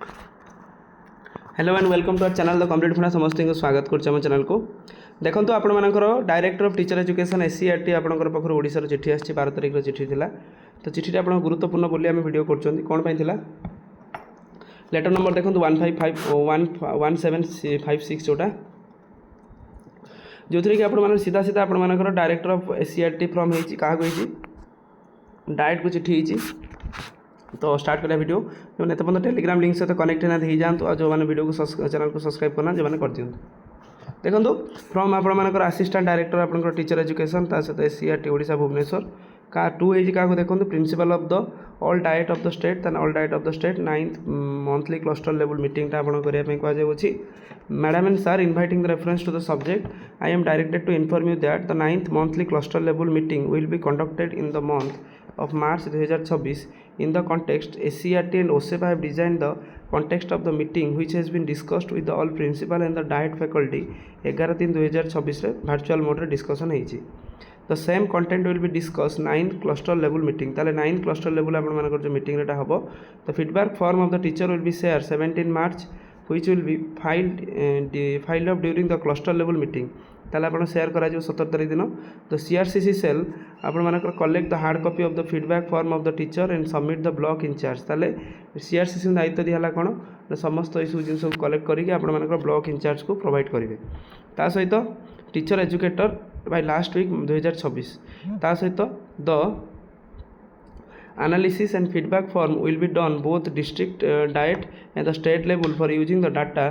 Hello and welcome to our channel the complete funda समस्त को स्वागत करम चैनल को देखो आपण मानकर director of teacher education SCERT आपंकर पाखर ओडिशार चिठी आसी 12 तारिख चिठी थी तो चिठी आप गुरुत्वपूर्ण बोली आम भिड कर कौन पाई लेटर नंबर देखो 1756 जोटा जो थी कि आप सीधा सीधा आप डायरेक्टर ऑफ एससीईआरटी फ्रॉम होती क्या डायरेक्ट को चिठी तो स्टार्ट करा वीडियो जो एत पर्यटन टेलीग्राम लिंक सहित कनेक्ट होना ही जातु और जो मैंने वीडियो को चैनल को सब्सक्राइब करना जो मैंने कर दिखाँ देखो फ्रॉम आपर असिस्टेंट डायरेक्टर आप टीचर एजुकेशन सहित एससीईआरटी ओडिशा भुवनेश्वर का टू एज क्या देखो principal of the all DIET of the state all DIET of the state 9th monthly cluster level meeting करने कहुच्छी madam and sir inviting the reference to the subject I am directed to inform you that the 9th monthly cluster level meeting will be conducted in the month of March 2026 in the context SCERT and OSEPA have designed the context of the meeting which has been discussed with the all principal and the diet faculty 11/3/2026 रे virtual mode रे discussion ହେଇଛି the same content will be discussed 9th cluster level meeting ताले 9th cluster level आपण मानकर जो meeting रेटा हबो the feedback form of the teacher will be shared 17 March which will be filed up during the cluster level meeting ताले आपण share करा जो 17 तारिख दिन द सीआरसीसी सेल आपण मानकर collect the hard copy of the feedback form of the teacher and submit the block in charge ताले CRCC दायित्व दिहला कोन समस्त ए सब जिनस कलेक्ट करिके आपण मानकर ब्लॉक इंचार्ज को प्रोवाइड करिवे ता सहित teacher educator by last week 2026 ता सहित the analysis and feedback form will be done both district diet and the state level for using the data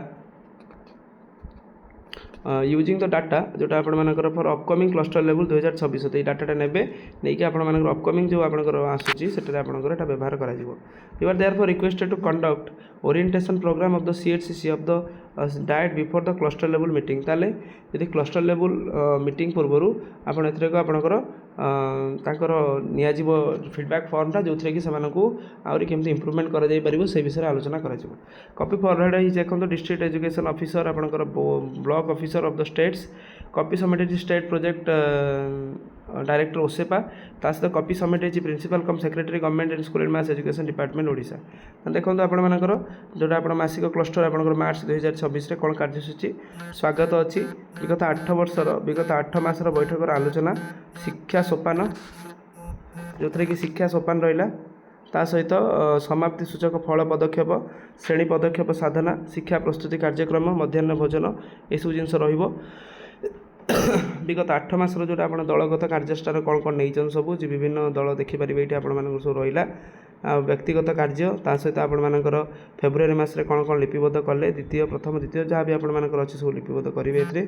using the data जोटा आपण मानकर फॉर अपकमिंग क्लस्टर लेवल 2026 तो ये data नेबे नहीं कि आपण मानकर अपकमिंग जो आपनकर आसुची सेटा आपनकर एटा व्यवहार करा जिवो you are therefore requested to conduct orientation programme of the CHCC of the DIET before the cluster level meeting ताले यदि क्लस्टर लेवल मीटिंग पूर्व आपण एथरे को आपनकर तांकर निया जीवो फीडबैक फॉर्मटा जो थरे कि सेमानकु आउरी केमति इंप्रूवमेंट करा जाई परिबो से विषय आलोचना करा जिवो कॉपी फॉरवर्ड ही देखो डिस्ट्रिक्ट एजुकेशन ऑफिसर आपनकर block officer of the states copy submitted state project director OSEPA ता सहित copy submitted principal cum secretary government and school and mass education department Odisha देखो आपण मानकर जोटा आपण मासिक क्लस्टर आपनकर मार्च 2026 रे कोन कार्यसूची स्वागत अछि विगत 8 मासर बैठकर आलोचना शिक्षा सोपान जो थरे कि शिक्षा सोपान रहिला ता सहित समाप्ति सूचक फल पदक्षेप श्रेणी पदक्षेप साधना शिक्षा प्रस्तुति कार्यक्रम मध्याह्न भोजन एसबू जिनस रहिबो विगत 8 मासर जोटा आप दलगत कार्यस्थान कौन कौन नहीं सब विभिन्न दल देखिपारे ये आप सब रहा व्यक्तिगत कार्य ता सहित आपर फेब्रुआरी मासरे कौन कौन लिपिबद्ध कले द्वितीय प्रथम द्वितीय जहाँ भी आपर अच्छे सब लिपिबद्ध करेंगे ए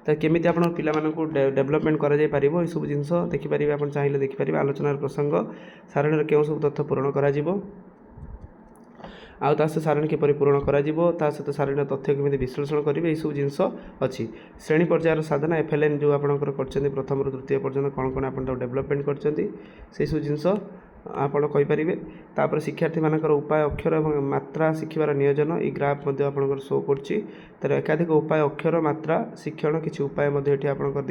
तो केमी आप पिलाମାନଙ୍କୁ डेवलपमेंट कर सब जिन देखिपारे आप चाहिए देखिपारे आलोचनार प्रसंग सारणी क्यों सब तथ्य पूरण करा आउ सारणी किपर पूरण करा सहित सारणी तथ्य केमी विश्लेषण करेंगे ये सब जिनस अच्छी श्रेणी पर्यायर साधना एफएलएन जो आपंकर कर प्रथम रु तृतीय पर्यटन कौन कौन आप डेवलपमेंट कर सब जिनस आपड़ कहींपारे तापर शिक्षार्थी मानकर उपाय अक्षर और मात्रा शिखबार नियोजन ये ग्राफ आप शो कर एकाधिक उपाय अक्षर मात्रा शिक्षण किसी उपाय आपंकर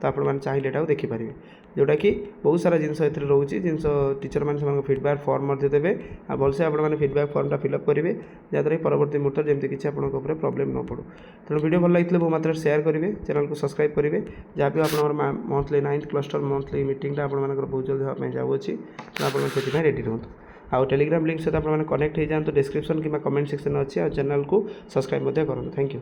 तो आप चाहिए यहाँ देखिपारे जोटा कि बहुत सारा जिनस रोचे जिन टीचर मैंने फीडबैक फॉर्म देवे आ भलसे आपने फीडबैक फॉर्मटा फिलअप करेंगे जहाँद्वारा परवर्ती मुहूर्त जमी किसी आपंकर प्रोब्लेम न पड़ू तेणु वीडियो भल लगी बहुत मात्रा शेयर करेंगे चैनल को सब्सक्राइब करेंगे जहाँ भी आप मंथली 9th क्लस्टर मंथली मीटिंगटा आप बहुत जल्दी हाँ जाऊँगी तो आप रेडी रुहतु आउ टेलीग्राम लिंक सहित आप कनेक्ट हो जातु डिस्क्रिप्शन कि कमेंट सेक्शन अच्छी और चैनल को सब्सक्राइब करूँ थैंक यू।